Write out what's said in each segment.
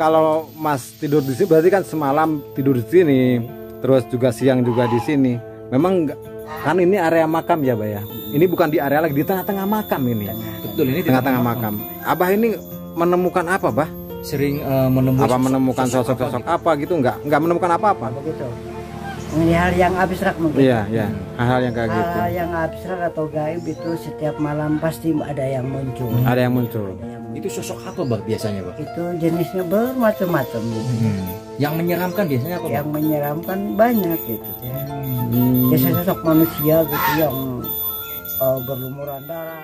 kalau Mas tidur di sini berarti kan semalam tidur di sini, terus juga siang juga di sini. Memang kan ini area makam ya, Bah ya. Ini bukan di area lagi, di tengah-tengah makam ini. Betul, ini di Tengah-tengah makam. Abah ini menemukan apa, Bah? sering Menemukan sosok-sosok apa gitu? Enggak menemukan apa-apa. Begitu. Ini hal yang abstrak mungkin. Iya, iya. Hal-hal yang kayak gitu. Hal yang abstrak atau gaib itu setiap malam pasti ada yang muncul. Ada yang muncul. itu sosok apa Bang biasanya Bang? Itu jenisnya bermacam-macam. Yang menyeramkan biasanya apa Bang? Yang menyeramkan banyak gitu ya. Hmm. Biasanya sosok manusia gitu yang berlumuran darah.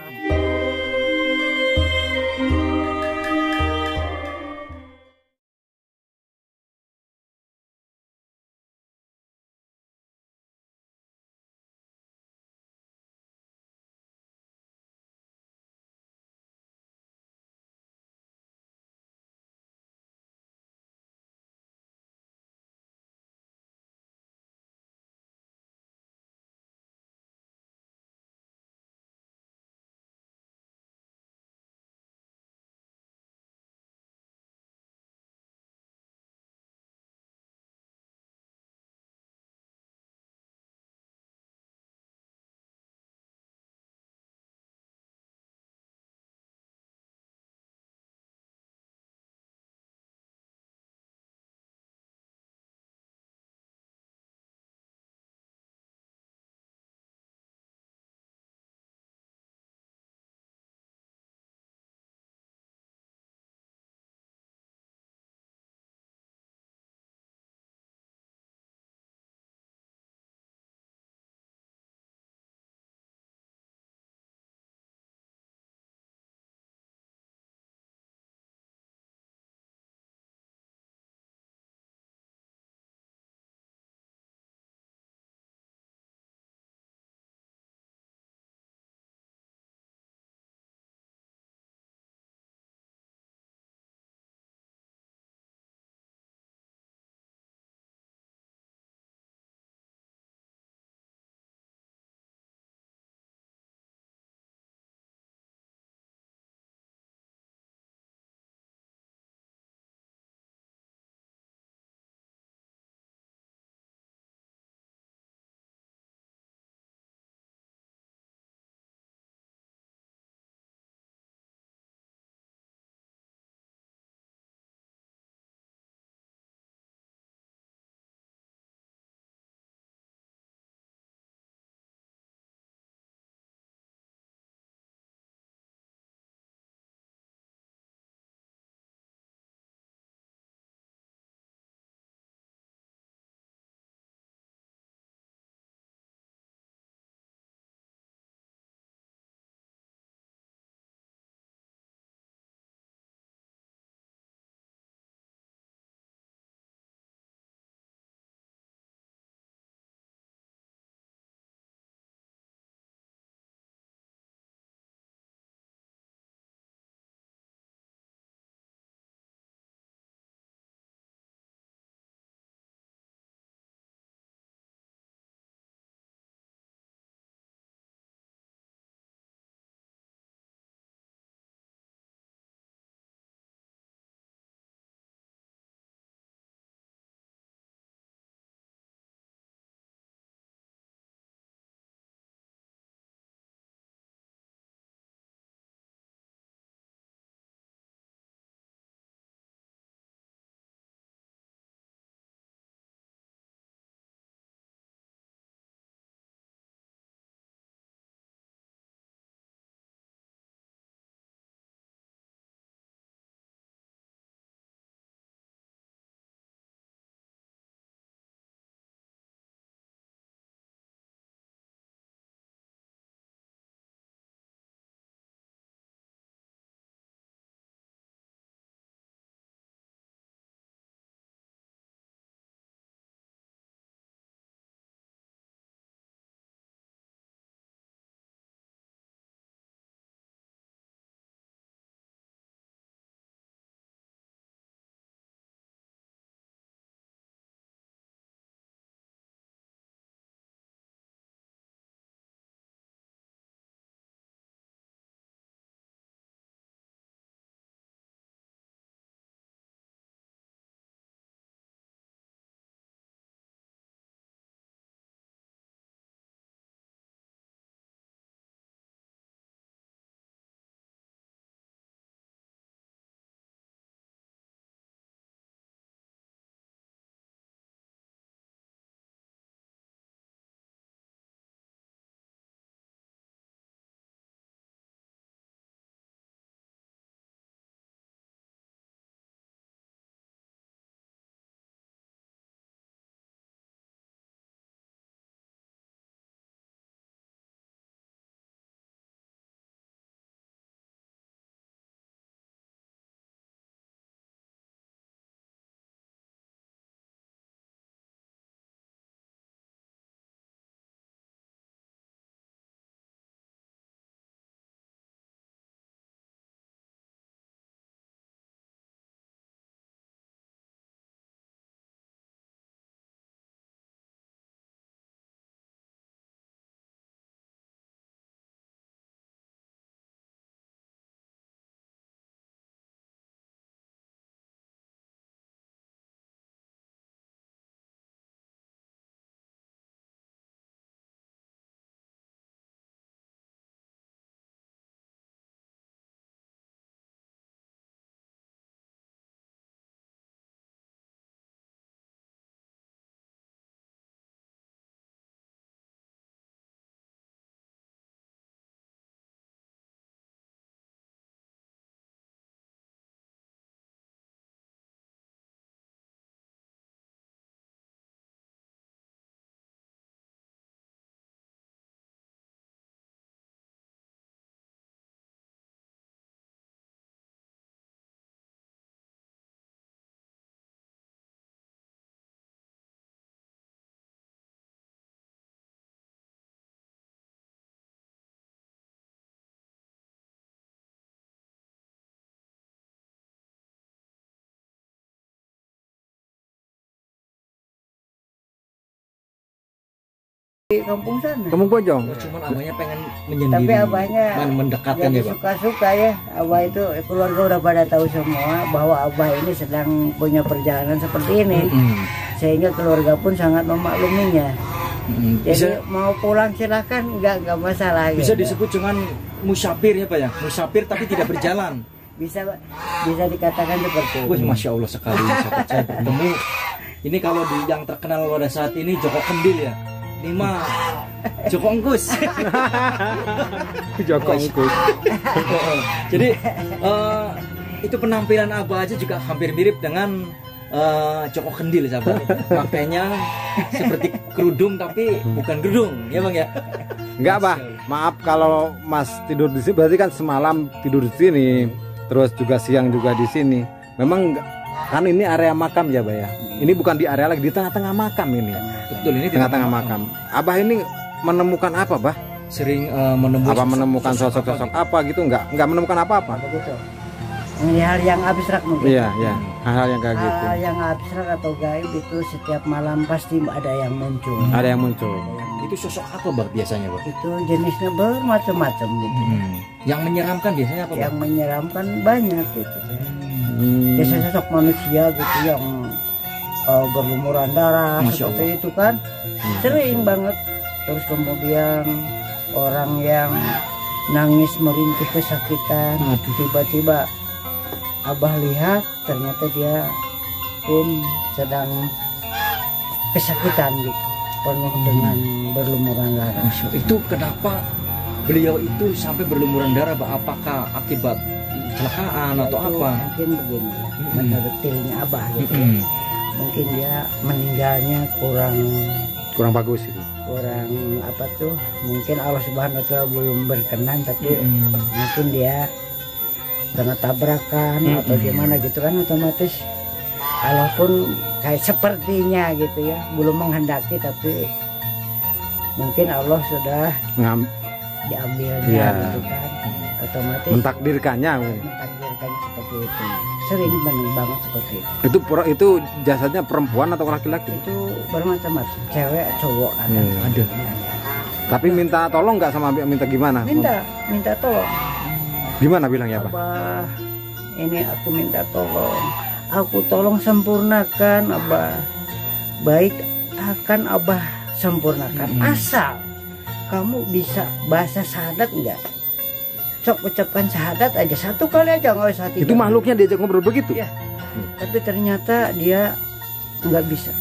di kampung sana. Kampung Bojong. Oh, cuman abahnya pengen Tapi menyendiri, abahnya mendekatkan jadi ya Pak. suka-suka ya. Abah itu keluarga udah pada tahu semua bahwa abah ini sedang punya perjalanan seperti ini, sehingga keluarga pun sangat memakluminya. Jadi mau pulang silakan, nggak masalah. Bisa gitu. disebut dengan musafir ya Pak ya, musafir tapi tidak berjalan. bisa dikatakan seperti itu. Wah, Masya Allah sekali sahabat saya bertemu. Ini kalau di yang terkenal pada saat ini Joko Kendil ya. Ini mah Joko Engkus. Joko Engkus. Jadi itu penampilan Abah aja juga hampir mirip dengan Joko Kendil sahabat. Makanya seperti kerudung tapi bukan kerudung ya Bang ya. Enggak, Bah. Maaf kalau Mas tidur di sini berarti kan semalam tidur di sini. Terus juga siang juga di sini. Memang kan ini area makam ya, Bah ya. Ini bukan di area lagi, di tengah-tengah makam ini. Betul, ini Tengah-tengah makam. Abah ini menemukan apa, Bah? Sering Menemukan sosok-sosok apa gitu? Enggak menemukan apa-apa. Begitu. Ini hal yang abstrak mungkin. Iya, iya. Hal-hal yang kayak gitu. Hal yang abstrak atau gaib itu setiap malam pasti ada yang muncul. Ada yang muncul. itu sosok apa Bang biasanya Bang? Itu jenisnya bermacam-macam gitu. Yang menyeramkan biasanya apa Bang? Yang menyeramkan banyak gitu. Biasanya sosok manusia gitu yang berlumuran darah Masya seperti itu kan. Sering banget. Terus kemudian orang yang nangis merintih kesakitan, tiba-tiba Abah lihat ternyata dia pun sedang kesakitan gitu, penuh dengan berlumuran darah. Itu kenapa beliau itu sampai berlumuran darah Bang? Apakah akibat kecelakaan atau apa? Mungkin begini ya, menurut dirinya Abah gitu ya. Mungkin dia meninggalnya kurang bagus itu. Kurang apa tuh, mungkin Allah Subhanahu wa Ta'ala belum berkenan, tapi mungkin dia karena tabrakan atau gimana gitu kan, otomatis Allah pun kayak sepertinya gitu ya, belum menghendaki tapi mungkin Allah sudah diambilnya gitu kan, otomatis mentakdirkannya seperti itu. Sering banget seperti itu. Itu jasadnya perempuan atau laki-laki? Itu bermacam-macam, cewek cowok ada. Tapi minta tolong nggak sama minta gimana? Minta tolong. Gimana bilangnya Pak? Abah, ini aku minta tolong. Aku tolong sempurnakan Abah. Baik akan Abah sempurnakan. Asal kamu bisa bahasa syahadat enggak? Cok ucapkan syahadat aja, satu kali aja, nggak usah tiga. Itu makhluknya diajak ngobrol begitu? Ya. Tapi ternyata dia nggak bisa.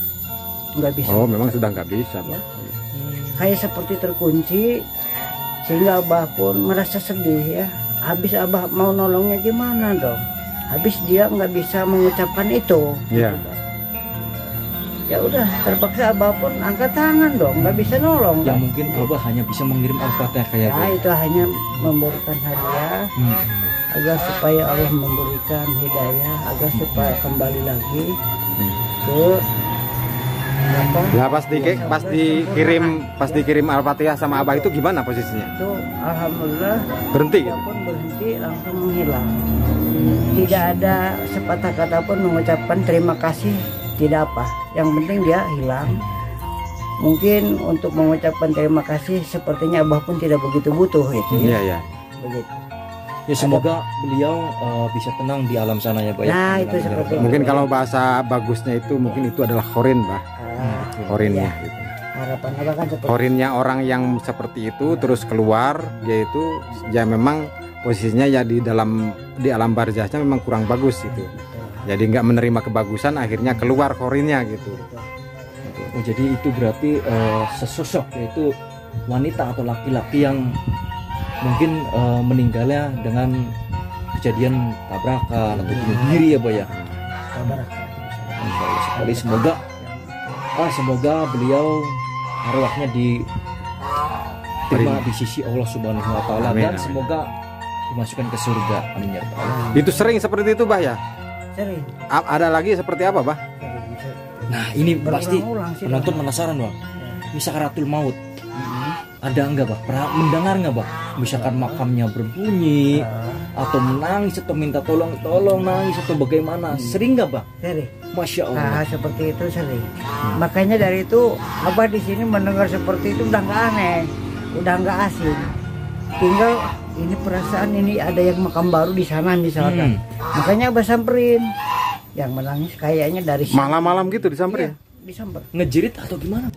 Oh, memang sudah nggak bisa. Ya. Kayak seperti terkunci, sehingga Abah pun merasa sedih ya. Habis Abah mau nolongnya gimana dong? Habis dia nggak bisa mengucapkan itu. Iya. Ya udah, terpaksa Abah pun angkat tangan dong, nggak bisa nolong. Ya kan? mungkin Abah hanya bisa mengirim Al-Fatihah kayak Ya itu hanya memberikan hadiah agar supaya Allah memberikan hidayah, agar supaya kembali lagi ke apa? Lah pas dikirim Al-Fatihah sama Abah itu gimana posisinya? Itu alhamdulillah Berhenti dia gitu? pun berhenti, langsung menghilang. Tidak ada sepatah kata pun mengucapkan terima kasih, tidak apa. Yang penting dia hilang. Mungkin untuk mengucapkan terima kasih sepertinya Abah pun tidak begitu butuh itu. Iya, iya. Begitu. Ya semoga beliau bisa tenang di alam sana ya Pak. Nah, itu seperti itu. Mungkin kalau bahasa bagusnya itu mungkin itu adalah khorin, Bah. Khorinnya iya. gitu. Harapan Abah kan seperti Khorinnya orang yang seperti itu terus keluar, yaitu ya memang posisinya ya di alam barzahnya memang kurang bagus itu. Jadi nggak menerima kebagusan, akhirnya keluar khorinnya gitu. Oh, jadi itu berarti sesosok, yaitu wanita atau laki-laki yang mungkin meninggalnya dengan kejadian tabrakan atau bunuh diri ya Pak ya. Sekali semoga beliau arwahnya diterima di sisi Allah Subhanahu wa Ta'ala, dan semoga dimasukkan ke surga. Amin ya Allah. Itu sering seperti itu, Bah ya? sering. Ada lagi seperti apa, Bah? Nah ini pasti Berulang-ulang sih, penonton penasaran Bang. Ini sakaratul maut. Ada enggak Bang? Pernah mendengar enggak Bang? Misalkan makamnya berbunyi, atau menangis atau minta tolong nangis atau bagaimana? Sering nggak bang? Sering. Masya Allah. Nah, seperti itu sering. Makanya dari itu Abah di sini mendengar seperti itu udah nggak aneh, udah nggak asing. Tinggal ini perasaan ini ada yang makam baru di sana misalkan. Makanya Abah samperin. Yang menangis kayaknya dari sini. Malam-malam gitu disamperin. Iya, disamper. Ngejerit atau gimana?